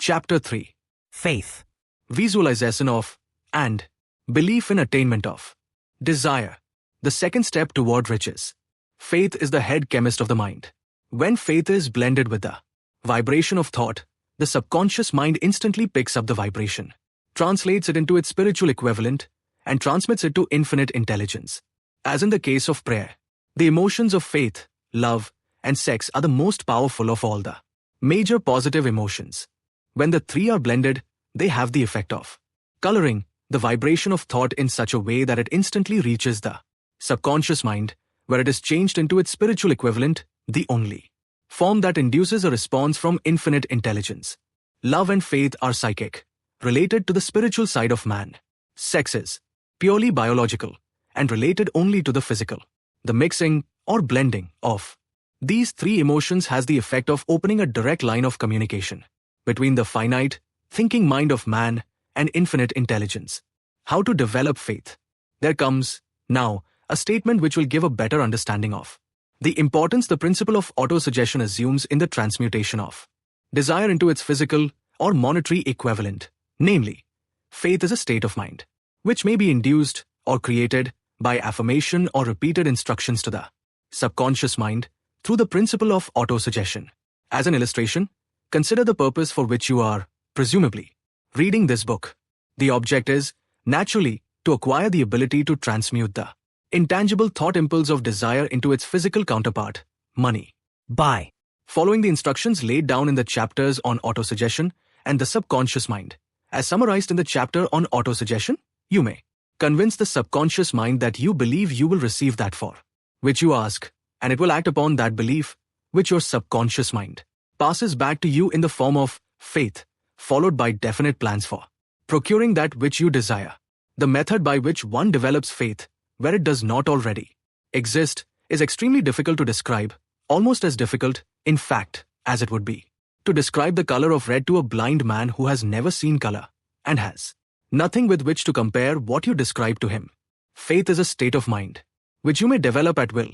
Chapter 3. Faith. Visualization of and belief in attainment of. Desire. The second step toward riches. Faith is the head chemist of the mind. When faith is blended with the vibration of thought, the subconscious mind instantly picks up the vibration, translates it into its spiritual equivalent, and transmits it to infinite intelligence. As in the case of prayer, the emotions of faith, love, and sex are the most powerful of all the major positive emotions. When the three are blended, they have the effect of coloring the vibration of thought in such a way that it instantly reaches the subconscious mind, where it is changed into its spiritual equivalent, the only form that induces a response from infinite intelligence. Love and faith are psychic, related to the spiritual side of man. Sex is purely biological and related only to the physical. The mixing or blending of these three emotions has the effect of opening a direct line of communication between the finite, thinking mind of man and infinite intelligence. How to develop faith? There comes, now, a statement which will give a better understanding of the importance the principle of autosuggestion assumes in the transmutation of desire into its physical or monetary equivalent. Namely, faith is a state of mind, which may be induced or created by affirmation or repeated instructions to the subconscious mind through the principle of autosuggestion. As an illustration, consider the purpose for which you are, presumably, reading this book. The object is, naturally, to acquire the ability to transmute the intangible thought impulse of desire into its physical counterpart, money. By Following the instructions laid down in the chapters on autosuggestion and the subconscious mind, as summarized in the chapter on autosuggestion, you may convince the subconscious mind that you believe you will receive that for which you ask, and it will act upon that belief, which your subconscious mind passes back to you in the form of faith, followed by definite plans for procuring that which you desire. The method by which one develops faith, where it does not already exist, is extremely difficult to describe, almost as difficult, in fact, as it would be to describe the color of red to a blind man who has never seen color and has nothing with which to compare what you describe to him. Faith is a state of mind, which you may develop at will,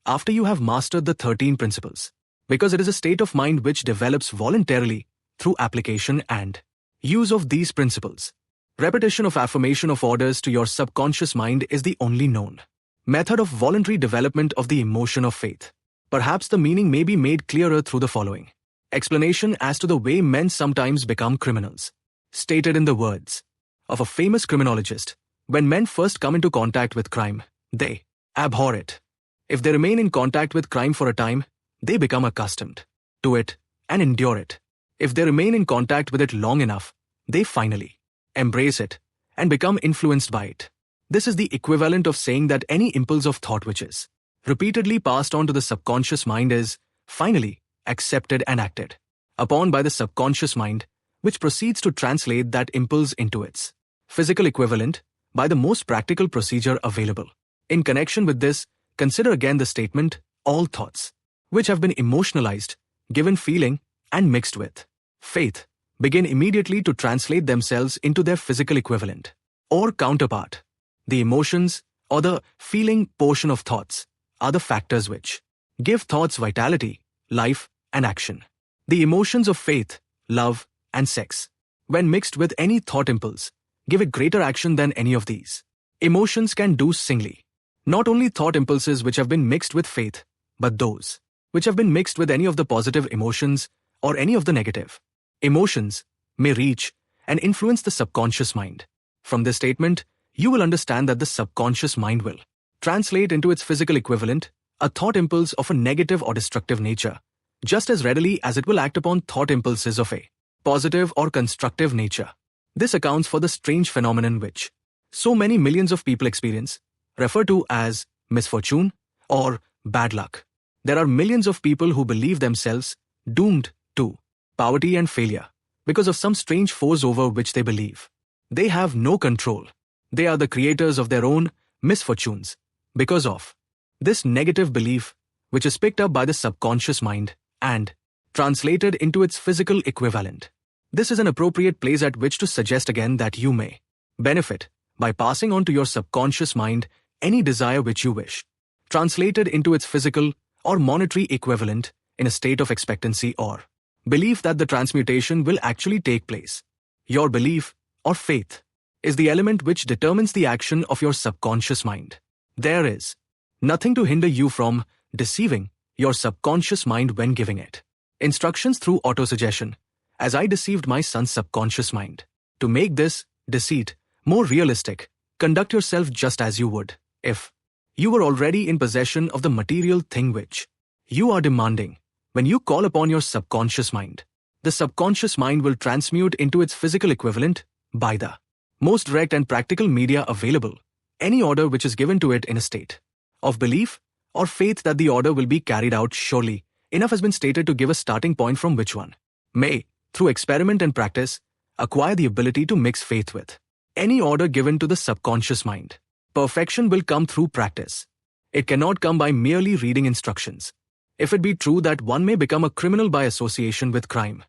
after you have mastered the 13 principles, because it is a state of mind which develops voluntarily through application and use of these principles. Repetition of affirmation of orders to your subconscious mind is the only known method of voluntary development of the emotion of faith. Perhaps the meaning may be made clearer through the following explanation as to the way men sometimes become criminals. Stated in the words of a famous criminologist, when men first come into contact with crime, they abhor it. If they remain in contact with crime for a time, they become accustomed to it and endure it. If they remain in contact with it long enough, they finally embrace it and become influenced by it. This is the equivalent of saying that any impulse of thought which is repeatedly passed on to the subconscious mind is, finally, accepted and acted upon by the subconscious mind, which proceeds to translate that impulse into its physical equivalent by the most practical procedure available. In connection with this, consider again the statement, all thoughts, which have been emotionalized, given feeling, and mixed with faith, begin immediately to translate themselves into their physical equivalent or counterpart. The emotions, or the feeling portion of thoughts, are the factors which give thoughts vitality, life, and action. The emotions of faith, love, and sex, when mixed with any thought impulse, give it greater action than any of these emotions can do singly. Not only thought impulses which have been mixed with faith, but those which have been mixed with any of the positive emotions or any of the negative emotions may reach and influence the subconscious mind. From this statement, you will understand that the subconscious mind will translate into its physical equivalent a thought impulse of a negative or destructive nature, just as readily as it will act upon thought impulses of a positive or constructive nature. This accounts for the strange phenomenon which so many millions of people experience, referred to as misfortune or bad luck. There are millions of people who believe themselves doomed to poverty and failure because of some strange force over which they believe they have no control. They are the creators of their own misfortunes because of this negative belief, which is picked up by the subconscious mind and translated into its physical equivalent. This is an appropriate place at which to suggest again that you may benefit by passing on to your subconscious mind any desire which you wish, translated into its physical or monetary equivalent in a state of expectancy or Belief that the transmutation will actually take place. Your belief, or faith, is the element which determines the action of your subconscious mind. There is nothing to hinder you from deceiving your subconscious mind when giving it instructions through autosuggestion, as I deceived my son's subconscious mind. To make this deceit more realistic, conduct yourself just as you would if you were already in possession of the material thing which you are demanding. When you call upon your subconscious mind, the subconscious mind will transmute into its physical equivalent by the most direct and practical media available any order which is given to it in a state of belief or faith that the order will be carried out surely. Enough has been stated to give a starting point from which one may, through experiment and practice, acquire the ability to mix faith with any order given to the subconscious mind. Perfection will come through practice. It cannot come by merely reading instructions. If it be true that one may become a criminal by association with crime,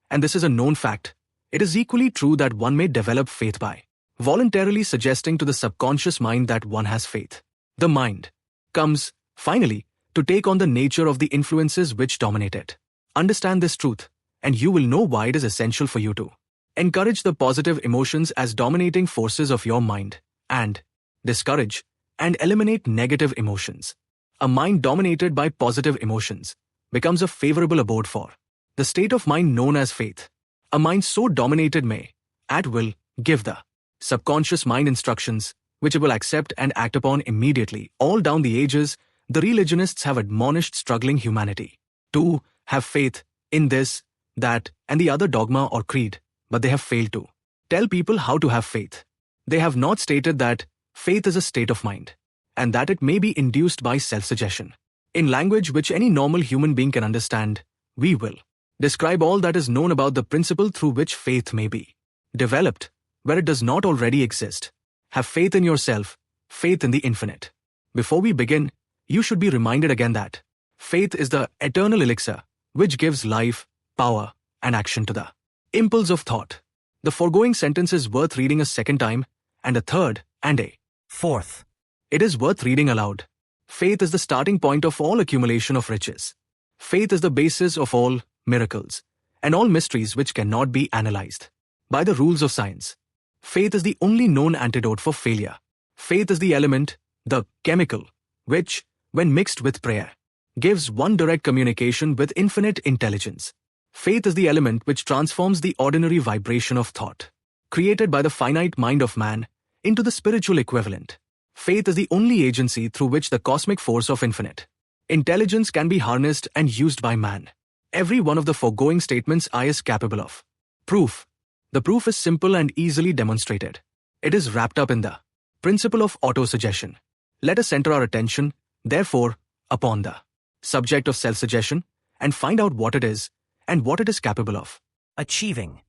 and this is a known fact, it is equally true that one may develop faith by voluntarily suggesting to the subconscious mind that one has faith. The mind comes, finally, to take on the nature of the influences which dominate it. Understand this truth, and you will know why it is essential for you to encourage the positive emotions as dominating forces of your mind, and discourage and eliminate negative emotions. A mind dominated by positive emotions becomes a favorable abode for the state of mind known as faith. A mind so dominated may, at will, give the subconscious mind instructions which it will accept and act upon immediately. All down the ages, the religionists have admonished struggling humanity to have faith in this, that, and the other dogma or creed, but they have failed to tell people how to have faith. They have not stated that faith is a state of mind, and that it may be induced by self-suggestion. In language which any normal human being can understand, we will describe all that is known about the principle through which faith may be developed, where it does not already exist. Have faith in yourself, faith in the infinite. Before we begin, you should be reminded again that faith is the eternal elixir which gives life, power, and action to the impulse of thought. The foregoing sentence is worth reading a second time, and a third, and a fourth. It is worth reading aloud. Faith is the starting point of all accumulation of riches. Faith is the basis of all miracles and all mysteries which cannot be analyzed by the rules of science. Faith is the only known antidote for failure. Faith is the element, the chemical, which, when mixed with prayer, gives one direct communication with infinite intelligence. Faith is the element which transforms the ordinary vibration of thought, created by the finite mind of man, into the spiritual equivalent. Faith is the only agency through which the cosmic force of infinite intelligence can be harnessed and used by man. Every one of the foregoing statements I is capable of proof. The proof is simple and easily demonstrated. It is wrapped up in the principle of autosuggestion. Let us center our attention, therefore, upon the subject of self-suggestion and find out what it is and what it is capable of achieving.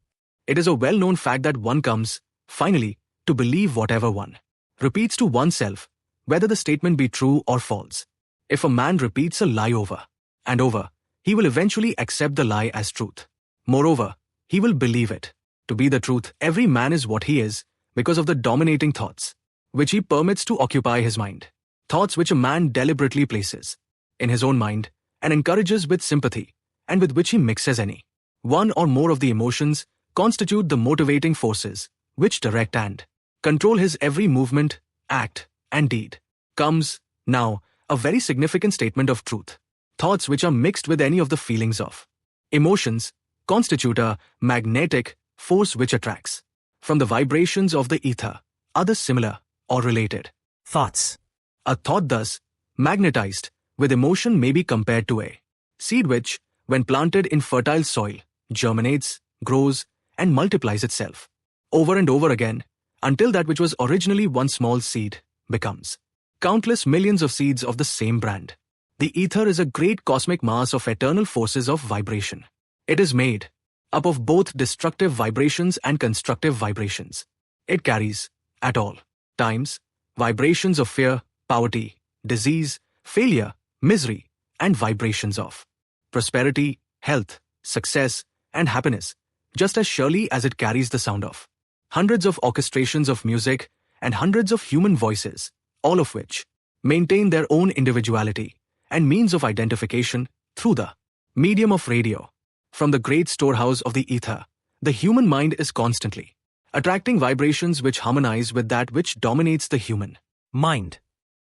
It is a well-known fact that one comes, finally, to believe whatever one repeats to oneself, whether the statement be true or false. If a man repeats a lie over and over, he will eventually accept the lie as truth. Moreover, he will believe it to be the truth. Every man is what he is because of the dominating thoughts which he permits to occupy his mind. Thoughts which a man deliberately places in his own mind and encourages with sympathy, and with which he mixes any one or more of the emotions, constitute the motivating forces which direct and control his every movement, act, and deed. Comes, now, a very significant statement of truth. Thoughts which are mixed with any of the feelings of emotions constitute a magnetic force which attracts from the vibrations of the ether other similar or related thoughts. A thought thus magnetized with emotion may be compared to a seed which, when planted in fertile soil, germinates, grows, and multiplies itself over and over again until that which was originally one small seed becomes countless millions of seeds of the same brand. The ether is a great cosmic mass of eternal forces of vibration. It is made up of both destructive vibrations and constructive vibrations. It carries, at all times, vibrations of fear, poverty, disease, failure, misery, and vibrations of prosperity, health, success, and happiness, just as surely as it carries the sound of hundreds of orchestrations of music and hundreds of human voices, all of which maintain their own individuality and means of identification through the medium of radio. From the great storehouse of the ether, the human mind is constantly attracting vibrations which harmonize with that which dominates the human mind.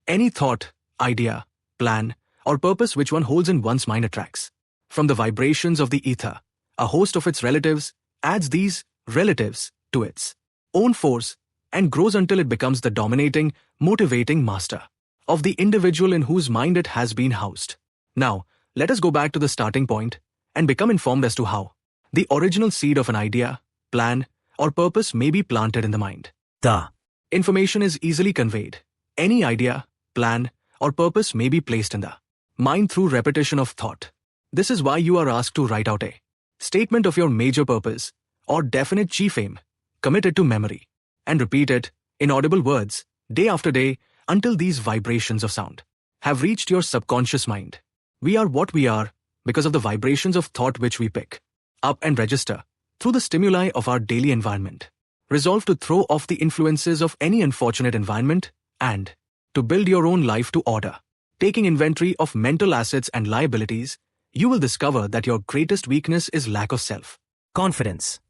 Any thought, idea, plan, or purpose which one holds in one's mind attracts, from the vibrations of the ether, a host of its relatives adds these relatives to its own force and grows until it becomes the dominating, motivating master of the individual in whose mind it has been housed. Now, let us go back to the starting point and become informed as to how the original seed of an idea, plan, or purpose may be planted in the mind. The information is easily conveyed. Any idea, plan, or purpose may be placed in the mind through repetition of thought. This is why you are asked to write out a statement of your major purpose or definite chief aim, commit it to memory, and repeat it in audible words day after day until these vibrations of sound have reached your subconscious mind. We are what we are because of the vibrations of thought which we pick up and register through the stimuli of our daily environment. Resolve to throw off the influences of any unfortunate environment and to build your own life to order. Taking inventory of mental assets and liabilities, you will discover that your greatest weakness is lack of self-confidence.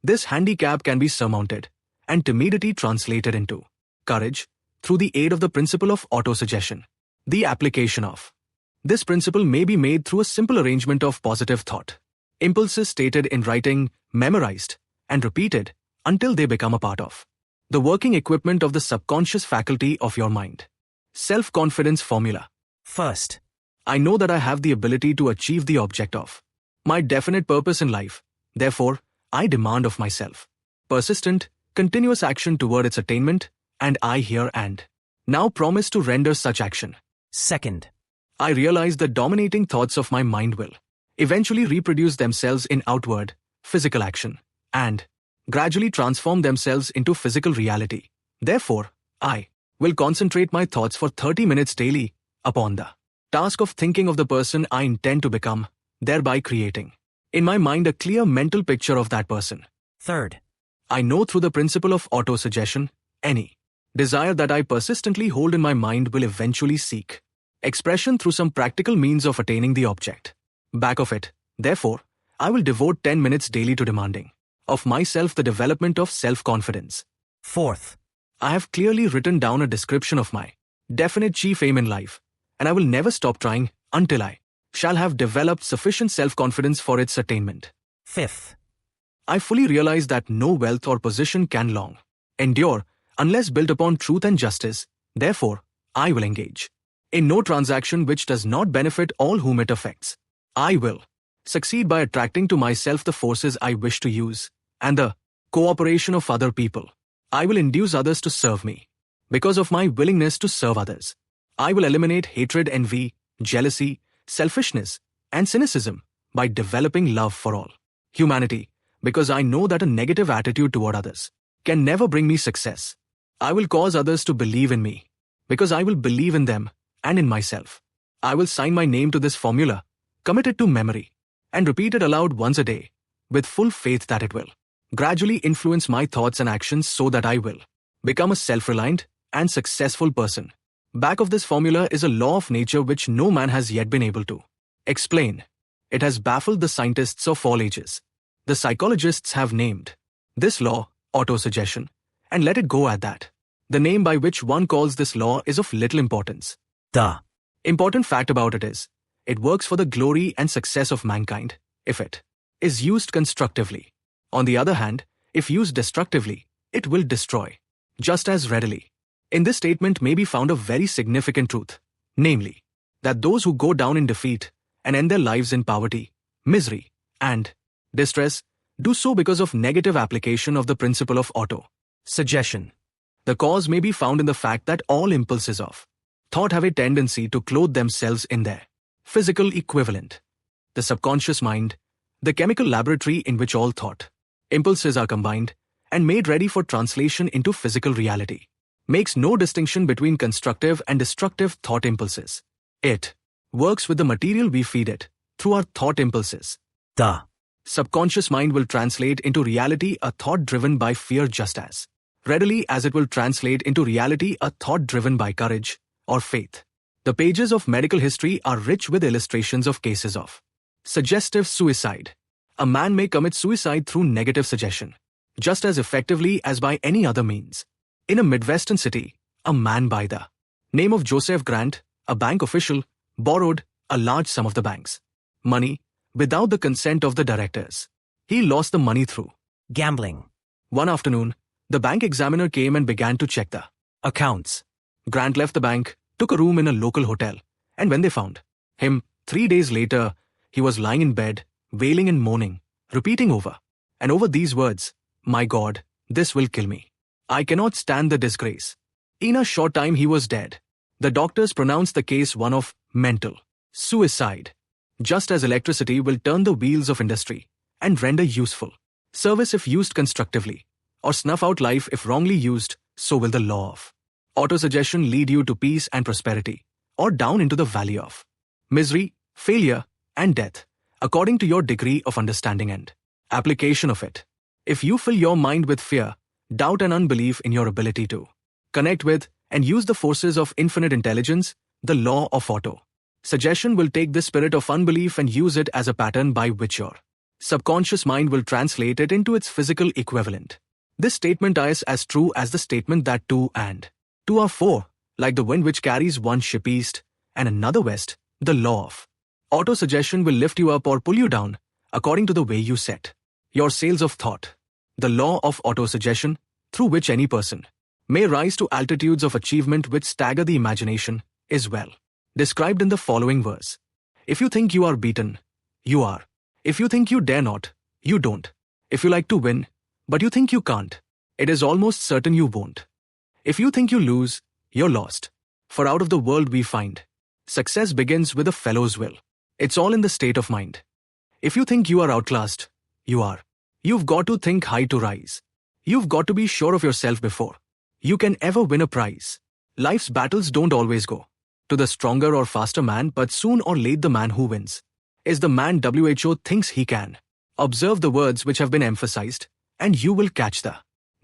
This handicap can be surmounted and timidity translated into courage through the aid of the principle of autosuggestion. The application of this principle may be made through a simple arrangement of positive thought impulses stated in writing, memorized, and repeated until they become a part of the working equipment of the subconscious faculty of your mind. Self-confidence formula. First, I know that I have the ability to achieve the object of my definite purpose in life. Therefore, I demand of myself persistent, continuous action toward its attainment, and I here and now promise to render such action. Second, I realize the dominating thoughts of my mind will eventually reproduce themselves in outward, physical action, and gradually transform themselves into physical reality. Therefore, I will concentrate my thoughts for 30 minutes daily upon the task of thinking of the person I intend to become, thereby creating in my mind a clear mental picture of that person. Third, I know through the principle of autosuggestion, any desire that I persistently hold in my mind will eventually seek expression through some practical means of attaining the object. Back of it, therefore, I will devote 10 minutes daily to demanding of myself the development of self-confidence. Fourth, I have clearly written down a description of my definite chief aim in life, and I will never stop trying until I shall have developed sufficient self-confidence for its attainment. Fifth, I fully realize that no wealth or position can long endure unless built upon truth and justice. Therefore, I will engage in no transaction which does not benefit all whom it affects. I will succeed by attracting to myself the forces I wish to use and the cooperation of other people. I will induce others to serve me because of my willingness to serve others. I will eliminate hatred, envy, jealousy, selfishness, and cynicism by developing love for all humanity, because I know that a negative attitude toward others can never bring me success. I will cause others to believe in me because I will believe in them and in myself. I will sign my name to this formula, commit it to memory, and repeat it aloud once a day, with full faith that it will gradually influence my thoughts and actions so that I will become a self-reliant and successful person. Back of this formula is a law of nature which no man has yet been able to explain. It has baffled the scientists of all ages. The psychologists have named this law autosuggestion and let it go at that. The name by which one calls this law is of little importance. The important fact about it is, it works for the glory and success of mankind if it is used constructively. On the other hand, if used destructively, it will destroy just as readily. In this statement may be found a very significant truth, namely, that those who go down in defeat and end their lives in poverty, misery, and distress do so because of negative application of the principle of auto-suggestion. The cause may be found in the fact that all impulses of thought have a tendency to clothe themselves in their physical equivalent. The subconscious mind, the chemical laboratory in which all thought impulses are combined and made ready for translation into physical reality, makes no distinction between constructive and destructive thought impulses. It works with the material we feed it through our thought impulses. The subconscious mind will translate into reality a thought driven by fear just as readily as it will translate into reality a thought driven by courage or faith. The pages of medical history are rich with illustrations of cases of suggestive suicide A man may commit suicide through negative suggestion, just as effectively as by any other means. In a Midwestern city, a man by the name of Joseph Grant, a bank official, borrowed a large sum of the bank's money without the consent of the directors. He lost the money through gambling. One afternoon, the bank examiner came and began to check the Accounts. Grant left the bank, took a room in a local hotel, and when they found him, 3 days later, he was lying in bed, wailing and moaning, repeating over and over these words, "My God, this will kill me. I cannot stand the disgrace." In a short time he was dead. The doctors pronounced the case one of mental suicide. Just as electricity will turn the wheels of industry and render useful service if used constructively, or snuff out life if wrongly used, so will the law of autosuggestion lead you to peace and prosperity, or down into the valley of misery, failure, and death, according to your degree of understanding and application of it. If you fill your mind with fear, doubt and unbelief in your ability to connect with and use the forces of infinite intelligence, the law of auto-suggestion will take this spirit of unbelief and use it as a pattern by which your subconscious mind will translate it into its physical equivalent. This statement is as true as the statement that 2 and 2 are 4, like the wind which carries one ship east and another west. The law of autosuggestion will lift you up or pull you down, according to the way you set your sails of thought. The law of autosuggestion, through which any person may rise to altitudes of achievement which stagger the imagination, is well described in the following verse. If you think you are beaten, you are. If you think you dare not, you don't. If you like to win, but you think you can't, it is almost certain you won't. If you think you lose, you're lost. For out of the world we find success begins with a fellow's will. It's all in the state of mind. If you think you are outclassed, you are. You've got to think high to rise. You've got to be sure of yourself before you can ever win a prize. Life's battles don't always go to the stronger or faster man, but soon or late the man who wins is the man who thinks he can. Observe the words which have been emphasized, and you will catch the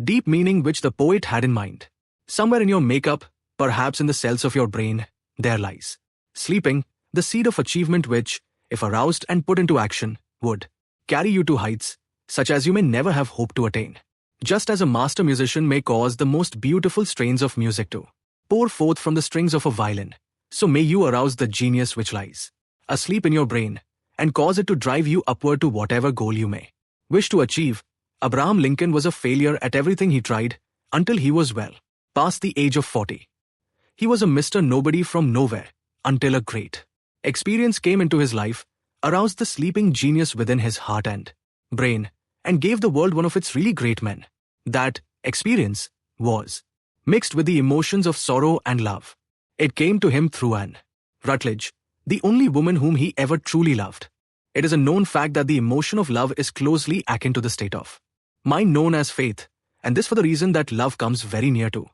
deep meaning which the poet had in mind. Somewhere in your makeup, perhaps in the cells of your brain, there lies sleeping the seed of achievement which, if aroused and put into action, would carry you to heights such as you may never have hoped to attain. Just as a master musician may cause the most beautiful strains of music to pour forth from the strings of a violin, so may you arouse the genius which lies asleep in your brain and cause it to drive you upward to whatever goal you may wish to achieve. Abraham Lincoln was a failure at everything he tried until he was well past the age of 40. He was a Mr. Nobody from nowhere until a great experience came into his life, aroused the sleeping genius within his heart and brain, and gave the world one of its really great men. That experience was mixed with the emotions of sorrow and love. It came to him through Anne Rutledge, the only woman whom he ever truly loved. It is a known fact that the emotion of love is closely akin to the state of mind known as faith, and this for the reason that love comes very near to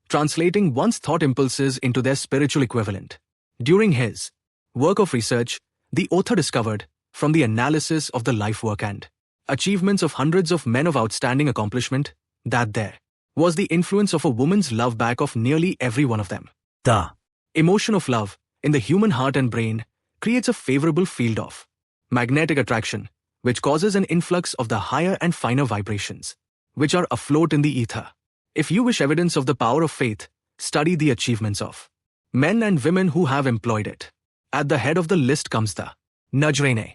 translating one's thought impulses into their spiritual equivalent. During his work of research, the author discovered, from the analysis of the life work and achievements of hundreds of men of outstanding accomplishment, that there was the influence of a woman's love back of nearly every one of them. The emotion of love in the human heart and brain creates a favorable field of magnetic attraction, which causes an influx of the higher and finer vibrations, which are afloat in the ether. If you wish evidence of the power of faith, study the achievements of men and women who have employed it. At the head of the list comes the Najrane.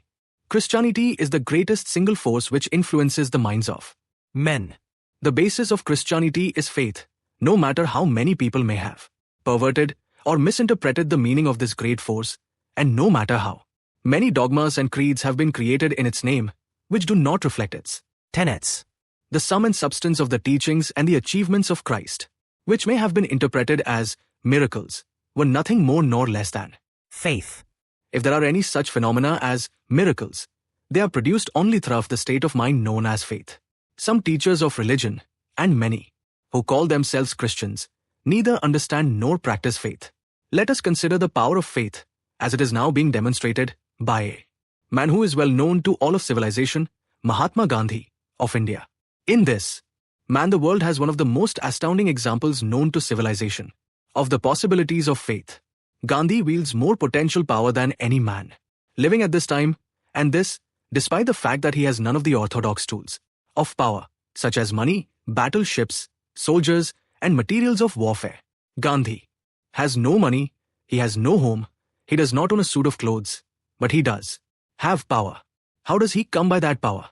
Christianity is the greatest single force which influences the minds of men. The basis of Christianity is faith, no matter how many people may have perverted or misinterpreted the meaning of this great force, and no matter how many dogmas and creeds have been created in its name, which do not reflect its tenets. The sum and substance of the teachings and the achievements of Christ, which may have been interpreted as miracles, were nothing more nor less than faith. If there are any such phenomena as miracles, they are produced only through the state of mind known as faith. Some teachers of religion, and many who call themselves Christians, neither understand nor practice faith. Let us consider the power of faith as it is now being demonstrated by a man who is well known to all of civilization, Mahatma Gandhi of India. In this man, the world has one of the most astounding examples known to civilization of the possibilities of faith. Gandhi wields more potential power than any man living at this time, and this despite the fact that he has none of the orthodox tools of power, such as money, battleships, soldiers, and materials of warfare. Gandhi has no money, he has no home, he does not own a suit of clothes, but he does have power. How does he come by that power?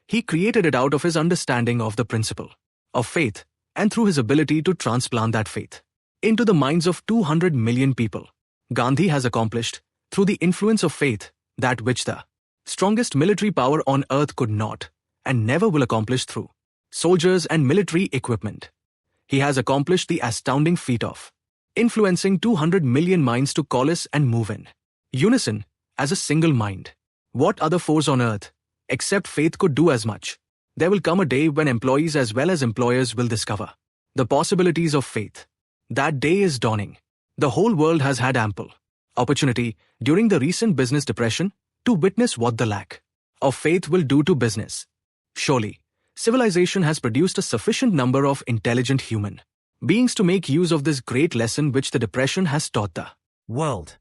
He created it out of his understanding of the principle of faith and through his ability to transplant that faith into the minds of 200 million people. Gandhi has accomplished, through the influence of faith, that which the strongest military power on earth could not and never will accomplish through soldiers and military equipment. He has accomplished the astounding feat of influencing 200 million minds to coalesce and move in unison as a single mind. What other force on earth, except faith, could do as much? There will come a day when employees as well as employers will discover the possibilities of faith. That day is dawning. The whole world has had ample opportunity during the recent business depression to witness what the lack of faith will do to business. Surely, civilization has produced a sufficient number of intelligent human beings to make use of this great lesson which the depression has taught the world.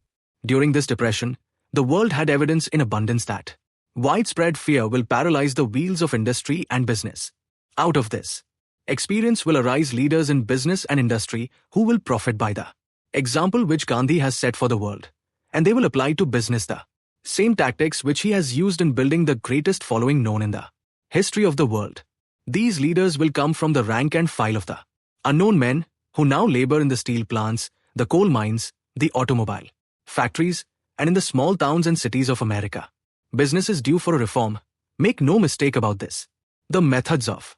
During this depression, the world had evidence in abundance that widespread fear will paralyze the wheels of industry and business. Out of this experience will arise leaders in business and industry who will profit by the example which Gandhi has set for the world, and they will apply to business the same tactics which he has used in building the greatest following known in the history of the world. These leaders will come from the rank and file of the unknown men who now labor in the steel plants, the coal mines, the automobile factories, and in the small towns and cities of America. Business is due for a reform. Make no mistake about this. The methods of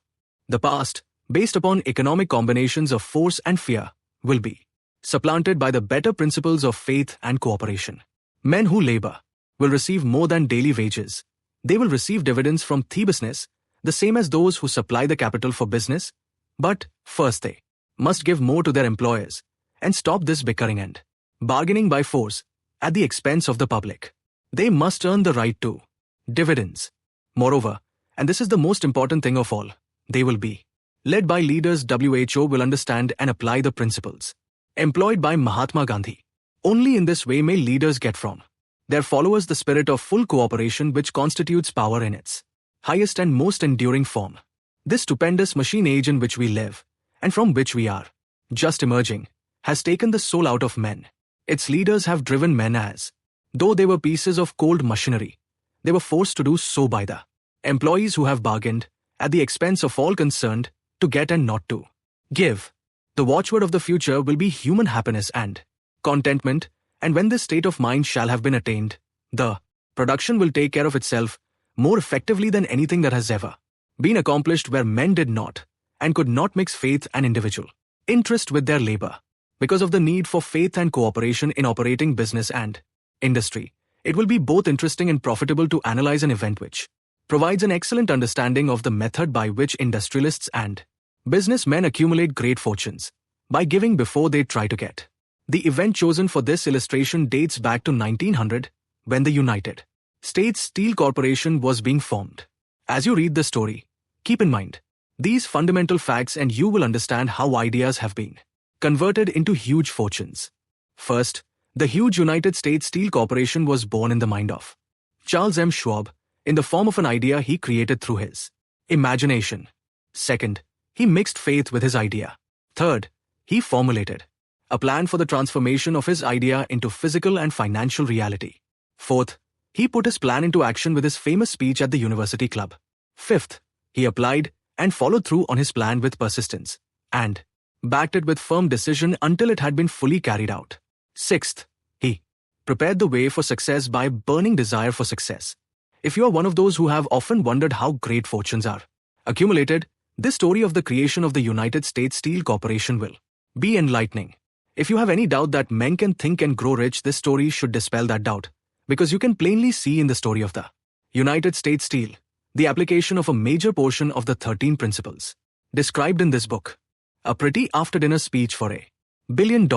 the past, based upon economic combinations of force and fear, will be supplanted by the better principles of faith and cooperation. Men who labor will receive more than daily wages. They will receive dividends from thievishness, the same as those who supply the capital for business. But first they must give more to their employers and stop this bickering and bargaining by force at the expense of the public. They must earn the right to dividends. Moreover, and this is the most important thing of all, they will be led by leaders WHO will understand and apply the principles employed by Mahatma Gandhi. Only in this way may leaders get from their followers the spirit of full cooperation which constitutes power in its highest and most enduring form. This stupendous machine age in which we live, and from which we are just emerging, has taken the soul out of men. Its leaders have driven men as though they were pieces of cold machinery. They were forced to do so by the employees who have bargained, at the expense of all concerned, to get and not to give. The watchword of the future will be human happiness and contentment, and when this state of mind shall have been attained, the production will take care of itself more effectively than anything that has ever been accomplished where men did not and could not mix faith and individual interest with their labor. Because of the need for faith and cooperation in operating business and industry, it will be both interesting and profitable to analyze an event which provides an excellent understanding of the method by which industrialists and businessmen accumulate great fortunes by giving before they try to get. The event chosen for this illustration dates back to 1900, when the United States Steel Corporation was being formed. As you read the story, keep in mind these fundamental facts and you will understand how ideas have been converted into huge fortunes. First, the huge United States Steel Corporation was born in the mind of Charles M. Schwab in the form of an idea he created through his imagination. Second, he mixed faith with his idea. Third, he formulated a plan for the transformation of his idea into physical and financial reality. Fourth, he put his plan into action with his famous speech at the University Club. Fifth, he applied and followed through on his plan with persistence and backed it with firm decision until it had been fully carried out. Sixth, he prepared the way for success by burning desire for success. If you are one of those who have often wondered how great fortunes are accumulated, this story of the creation of the United States Steel Corporation will be enlightening. If you have any doubt that men can think and grow rich, this story should dispel that doubt, because you can plainly see in the story of the United States Steel the application of a major portion of the 13 principles described in this book. A pretty after-dinner speech for $1 billion.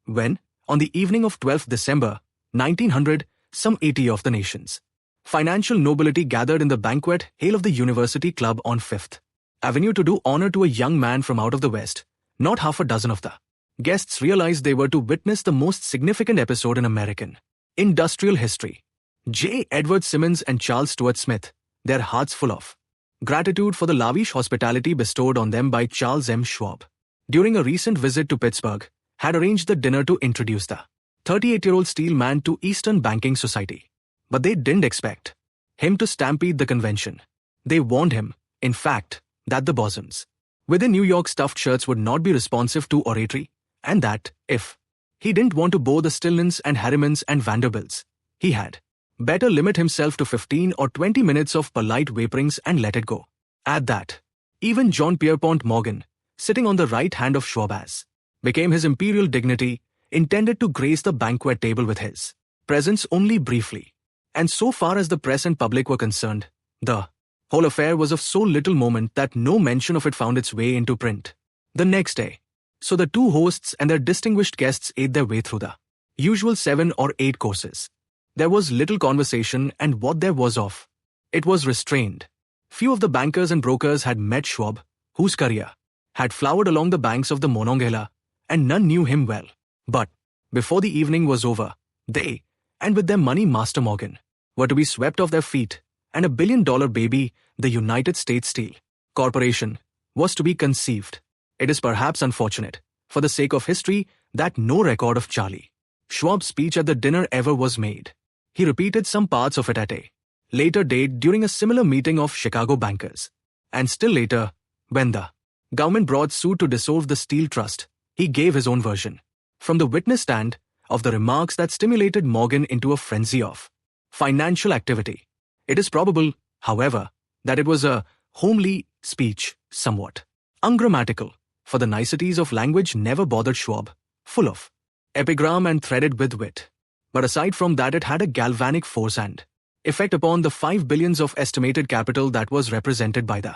When, on the evening of 12th December, 1900, some 80 of the nation's financial nobility gathered in the banquet hall of the University Club on 5th Avenue to do honor to a young man from out of the West, not half a dozen of the guests realized they were to witness the most significant episode in American industrial history. J. Edward Simmons and Charles Stuart Smith, their hearts full of gratitude for the lavish hospitality bestowed on them by Charles M. Schwab, during a recent visit to Pittsburgh, had arranged the dinner to introduce the 38-year-old steel man to Eastern banking society. But they didn't expect him to stampede the convention. They warned him, in fact, that the bosoms within New York stuffed shirts would not be responsive to oratory, and that, if he didn't want to bore the Stillmans and Harrimans and Vanderbilts, he had better limit himself to 15 or 20 minutes of polite vaporings and let it go. At that, even John Pierpont Morgan, sitting on the right hand of Schwab as became his imperial dignity, intended to grace the banquet table with his presence only briefly. And so far as the press and public were concerned, the whole affair was of so little moment that no mention of it found its way into print. The next day, so the two hosts and their distinguished guests ate their way through the usual 7 or 8 courses. There was little conversation, and what there was of it was restrained. Few of the bankers and brokers had met Schwab, whose career had flowered along the banks of the Monongahela, and none knew him well. But before the evening was over, they, and with their money Master Morgan, were to be swept off their feet, and $1 billion baby, the United States Steel Corporation, was to be conceived. It is perhaps unfortunate, for the sake of history, that no record of Charlie Schwab's speech at the dinner ever was made. He repeated some parts of it at a later date during a similar meeting of Chicago bankers. And still later, when the government brought suit to dissolve the Steel Trust, he gave his own version, from the witness stand, of the remarks that stimulated Morgan into a frenzy of financial activity. It is probable, however, that it was a homely speech, somewhat ungrammatical, for the niceties of language never bothered Schwab, full of epigram and threaded with wit. But aside from that, it had a galvanic force and effect upon the 5 billions of estimated capital that was represented by the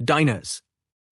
diners.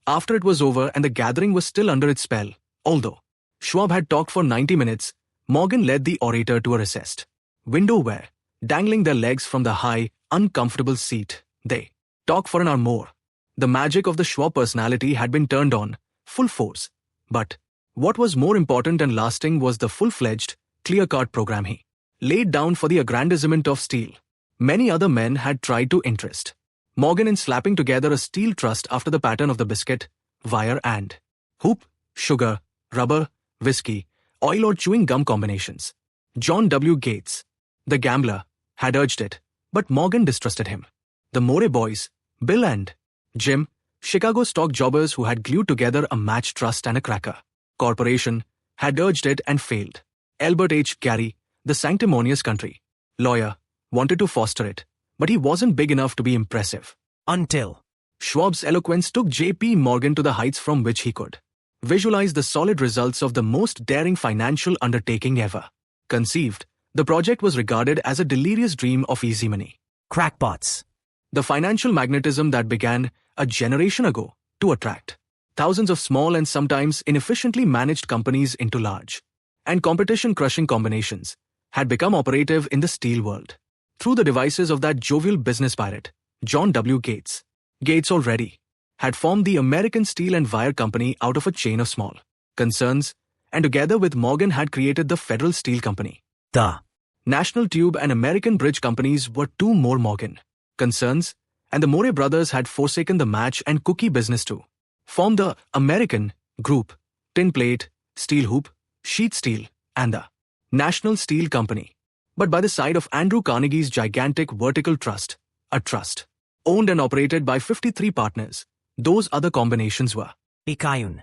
After it was over and the gathering was still under its spell, although Schwab had talked for 90 minutes, Morgan led the orator to a recessed window where, dangling their legs from the high, uncomfortable seat, they talked for an hour more. The magic of the Schwab personality had been turned on, full force. But what was more important and lasting was the full-fledged, clear-cut program he laid down for the aggrandizement of steel. Many other men had tried to interest Morgan in slapping together a steel trust after the pattern of the biscuit, wire and hoop, sugar, rubber, whiskey, oil or chewing gum combinations. John W. Gates, the gambler, had urged it, but Morgan distrusted him. The Morey boys, Bill and Jim, Chicago stock jobbers who had glued together a match trust and a cracker corporation, had urged it and failed. Albert H. Gary, the sanctimonious country lawyer, wanted to foster it, but he wasn't big enough to be impressive. Until Schwab's eloquence took J.P. Morgan to the heights from which he could visualize the solid results of the most daring financial undertaking ever conceived. The project was regarded as a delirious dream of easy money. crackpots. The financial magnetism that began a generation ago to attract thousands of small and sometimes inefficiently managed companies into large and competition-crushing combinations had become operative in the steel world through the devices of that jovial business pirate, John W. Gates. Gates already had formed the American Steel and Wire Company out of a chain of small concerns, and together with Morgan had created the Federal Steel Company. The National Tube and American Bridge Companies were 2 more Morgan concerns, and the Morey brothers had forsaken the match and cookie business to form the American Group, Tin Plate, Steel Hoop, Sheet Steel, and the National Steel Company. But by the side of Andrew Carnegie's gigantic vertical trust, a trust owned and operated by 53 partners, those other combinations were Ikayun.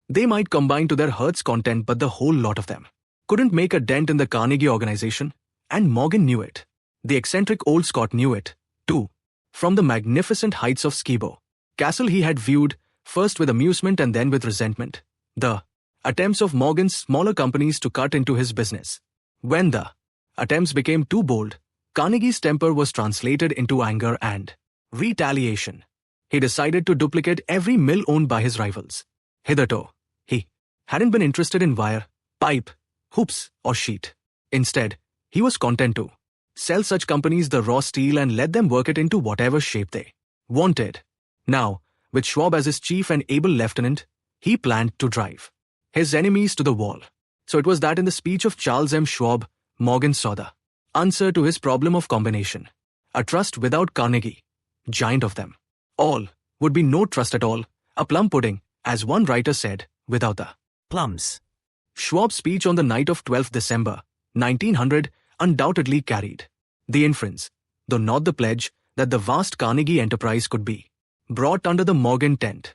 They might combine to their heart's content, but the whole lot of them couldn't make a dent in the Carnegie organization, and Morgan knew it. The eccentric old Scot knew it, too. From the magnificent heights of Skibo Castle he had viewed, first with amusement and then with resentment, the attempts of Morgan's smaller companies to cut into his business. When the attempts became too bold, Carnegie's temper was translated into anger and retaliation. He decided to duplicate every mill owned by his rivals. Hitherto, he hadn't been interested in wire, pipe, hoops, or sheet. Instead, he was content to sell such companies the raw steel and let them work it into whatever shape they wanted. Now, with Schwab as his chief and able lieutenant, he planned to drive his enemies to the wall. So it was that in the speech of Charles M. Schwab, Morgan saw the answer to his problem of combination. A trust without Carnegie, giant of them all, would be no trust at all, a plum pudding, as one writer said, without the plums. Schwab's speech on the night of 12th December, 1900, undoubtedly carried the inference, though not the pledge, that the vast Carnegie enterprise could be brought under the Morgan tent.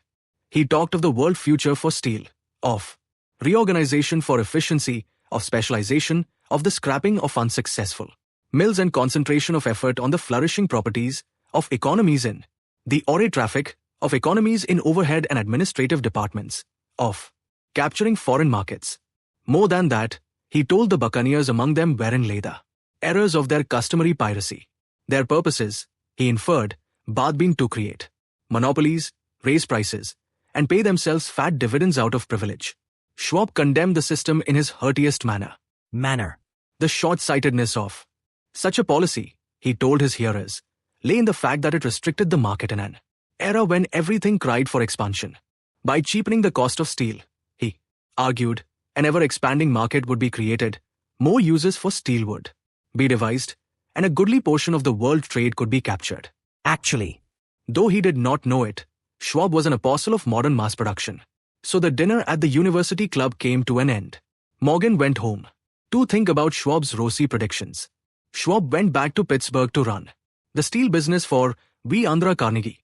He talked of the world future for steel, of reorganization for efficiency, of specialization, of the scrapping of unsuccessful mills and concentration of effort on the flourishing properties, of economies in the ore traffic, of economies in overhead and administrative departments, of capturing foreign markets. More than that, he told the buccaneers among them wherein lay the errors of their customary piracy. Their purposes, he inferred, had been to create monopolies, raise prices, and pay themselves fat dividends out of privilege. Schwab condemned the system in his heartiest manner. The short-sightedness of such a policy, he told his hearers, lay in the fact that it restricted the market in an era when everything cried for expansion. By cheapening the cost of steel, he argued, an ever-expanding market would be created, more uses for steel would be devised, and a goodly portion of the world trade could be captured. Actually, though he did not know it, Schwab was an apostle of modern mass production. So the dinner at the University Club came to an end. Morgan went home to think about Schwab's rosy predictions. Schwab went back to Pittsburgh to run the steel business for V. Andhra Carnegie,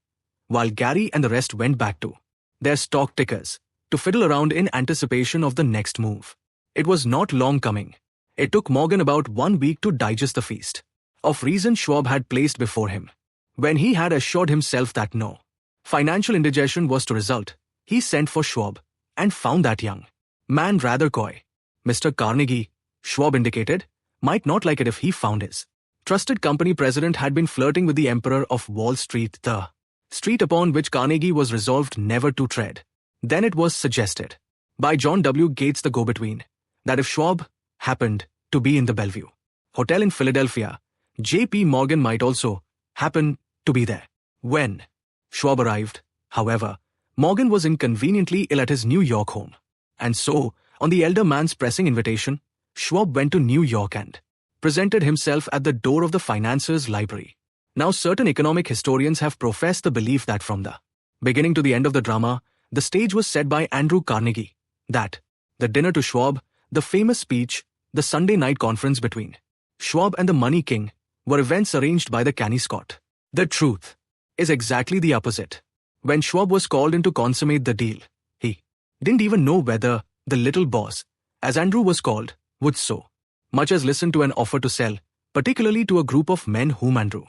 while Gary and the rest went back to their stock tickers to fiddle around in anticipation of the next move. It was not long coming. It took Morgan about 1 week to digest the feast of reason Schwab had placed before him. When he had assured himself that no financial indigestion was to result, he sent for Schwab and found that young man rather coy. Mr. Carnegie, Schwab indicated, might not like it if he found his trusted company president had been flirting with the emperor of Wall Street, the street upon which Carnegie was resolved never to tread. Then it was suggested by John W. Gates, the go-between, that if Schwab happened to be in the Bellevue Hotel in Philadelphia, J.P. Morgan might also happen to be there. When Schwab arrived, however, Morgan was inconveniently ill at his New York home. And so, on the elder man's pressing invitation, Schwab went to New York and presented himself at the door of the financier's library. Now certain economic historians have professed the belief that from the beginning to the end of the drama, the stage was set by Andrew Carnegie, that the dinner to Schwab, the famous speech, the Sunday night conference between Schwab and the Money King were events arranged by the canny Scott. The truth is exactly the opposite. When Schwab was called in to consummate the deal, he didn't even know whether the little boss, as Andrew was called, would so much as listen to an offer to sell, particularly to a group of men whom Andrew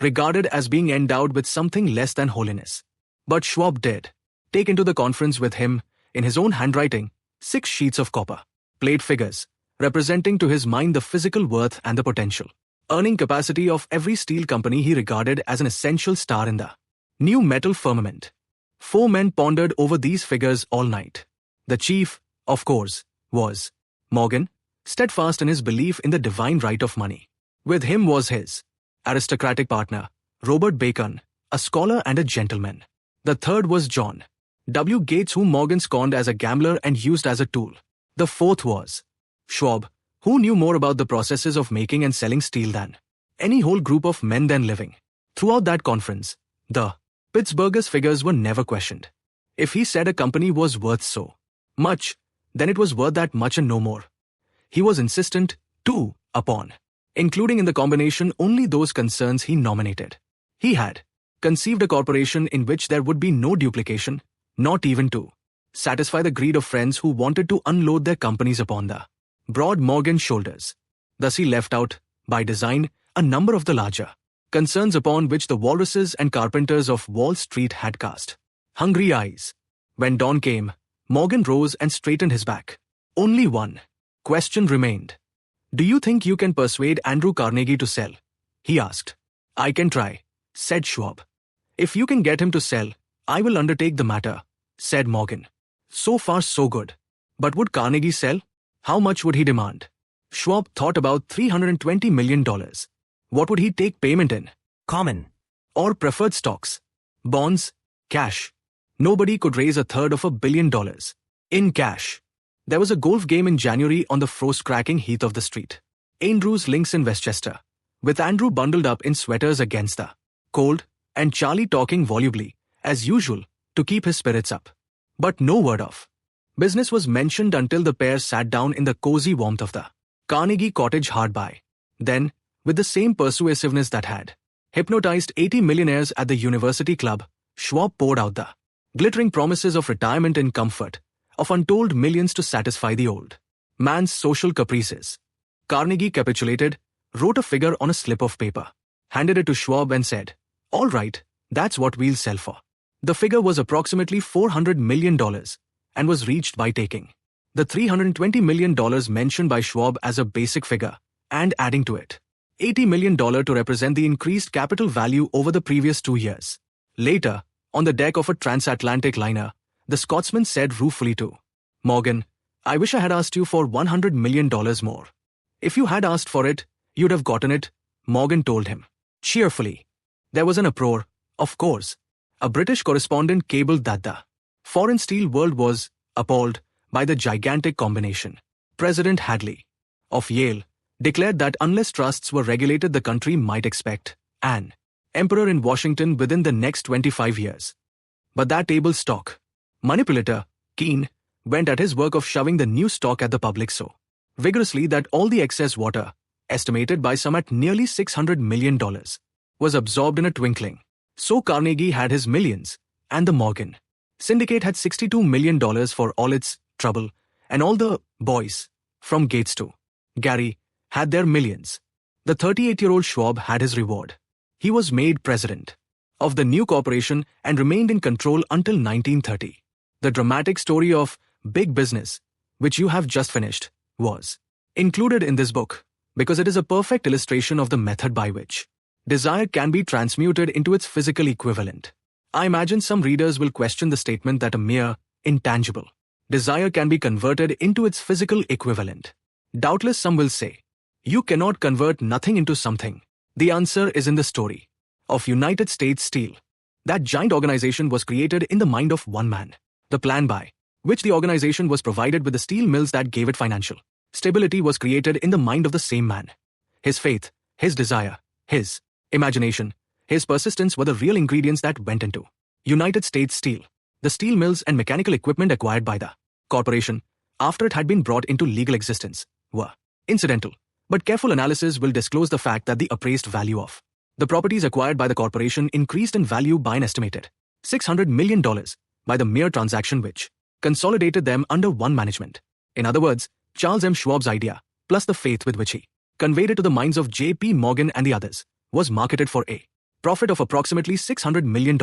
regarded as being endowed with something less than holiness. But Schwab did take into the conference with him, in his own handwriting, 6 sheets of copper plate figures, representing to his mind the physical worth and the potential earning capacity of every steel company he regarded as an essential star in the new metal firmament. 4 men pondered over these figures all night. The chief, of course, was Morgan, steadfast in his belief in the divine right of money. With him was his aristocratic partner, Robert Bacon, a scholar and a gentleman. The third was John W. Gates, whom Morgan scorned as a gambler and used as a tool. The fourth was Schwab, who knew more about the processes of making and selling steel than any whole group of men then living. Throughout that conference, the Pittsburghers' figures were never questioned. If he said a company was worth so much, then it was worth that much and no more. He was insistent, too, upon including in the combination only those concerns he nominated. He had conceived a corporation in which there would be no duplication, not even to satisfy the greed of friends who wanted to unload their companies upon the broad Morgan shoulders. Thus he left out, by design, a number of the larger concerns upon which the walruses and carpenters of Wall Street had cast hungry eyes. When dawn came, Morgan rose and straightened his back. Only one question remained. "Do you think you can persuade Andrew Carnegie to sell?" he asked. "I can try," said Schwab. "If you can get him to sell, I will undertake the matter," said Morgan. So far so good. But would Carnegie sell? How much would he demand? Schwab thought about $320 million. What would he take payment in? Common or preferred stocks? Bonds? Cash? Nobody could raise $350 million in cash. There was a golf game in January on the frost-cracking heath of the street. Andrew's Links in Westchester, with Andrew bundled up in sweaters against the cold, and Charlie talking volubly, as usual, to keep his spirits up. But no word of business was mentioned until the pair sat down in the cozy warmth of the Carnegie cottage hard by. Then, with the same persuasiveness that had hypnotized 80 millionaires at the University Club, Schwab poured out the glittering promises of retirement in comfort, of untold millions to satisfy the old man's social caprices. Carnegie capitulated, wrote a figure on a slip of paper, handed it to Schwab and said, "All right, that's what we'll sell for." The figure was approximately $400 million and was reached by taking the $320 million mentioned by Schwab as a basic figure and adding to it $80 million to represent the increased capital value over the previous 2 years. Later, on the deck of a transatlantic liner, the Scotsman said ruefully to Morgan, "I wish I had asked you for $100 million more." "If you had asked for it, you'd have gotten it," Morgan told him cheerfully. There was an uproar, of course. A British correspondent cabled that the foreign steel world was appalled by the gigantic combination. President Hadley of Yale declared that unless trusts were regulated, the country might expect an emperor in Washington within the next 25 years. But that table stock manipulator, Keene, went at his work of shoving the new stock at the public so vigorously that all the excess water, estimated by some at nearly $600 million, was absorbed in a twinkling. So Carnegie had his millions, and the Morgan syndicate had $62 million for all its trouble, and all the boys, from Gates to Gary, had their millions. The 38-year-old Schwab had his reward. He was made president of the new corporation and remained in control until 1930. The dramatic story of big business, which you have just finished, was included in this book because it is a perfect illustration of the method by which desire can be transmuted into its physical equivalent. I imagine some readers will question the statement that a mere, intangible desire can be converted into its physical equivalent. Doubtless some will say, you cannot convert nothing into something. The answer is in the story of United States Steel. That giant organization was created in the mind of one man. The plan by which the organization was provided with the steel mills that gave it financial stability was created in the mind of the same man. His faith, his desire, his imagination, his persistence were the real ingredients that went into United States Steel. The steel mills and mechanical equipment acquired by the corporation, after it had been brought into legal existence, were incidental. But careful analysis will disclose the fact that the appraised value of the properties acquired by the corporation increased in value by an estimated $600 million by the mere transaction which consolidated them under one management. In other words, Charles M. Schwab's idea, plus the faith with which he conveyed it to the minds of J.P. Morgan and the others, was marketed for a profit of approximately $600 million.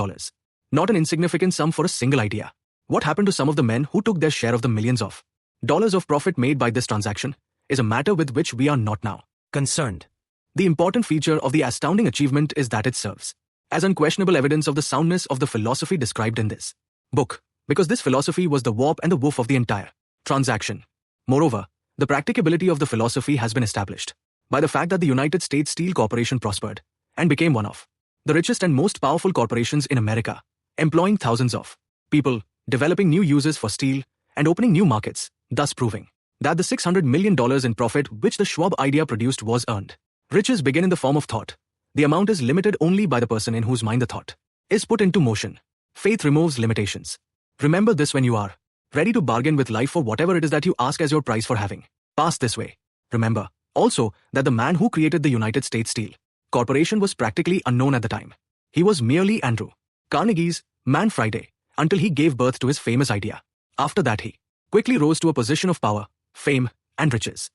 Not an insignificant sum for a single idea. What happened to some of the men who took their share of the millions of dollars of profit made by this transaction is a matter with which we are not now concerned. The important feature of the astounding achievement is that it serves as unquestionable evidence of the soundness of the philosophy described in this book, because this philosophy was the warp and the woof of the entire transaction. Moreover, the practicability of the philosophy has been established by the fact that the United States Steel Corporation prospered and became one of the richest and most powerful corporations in America, employing thousands of people, developing new uses for steel, and opening new markets, thus proving that the $600 million in profit which the Schwab idea produced was earned. Riches begin in the form of thought. The amount is limited only by the person in whose mind the thought is put into motion. Faith removes limitations. Remember this when you are ready to bargain with life for whatever it is that you ask as your price for having passed this way. Remember also that the man who created the United States Steel Corporation was practically unknown at the time. He was merely Andrew Carnegie's Man Friday until he gave birth to his famous idea. After that he quickly rose to a position of power, fame, and riches.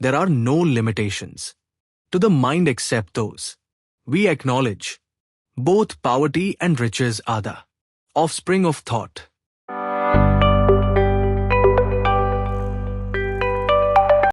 There are no limitations to the mind except those we acknowledge. Both poverty and riches are the offspring of thought.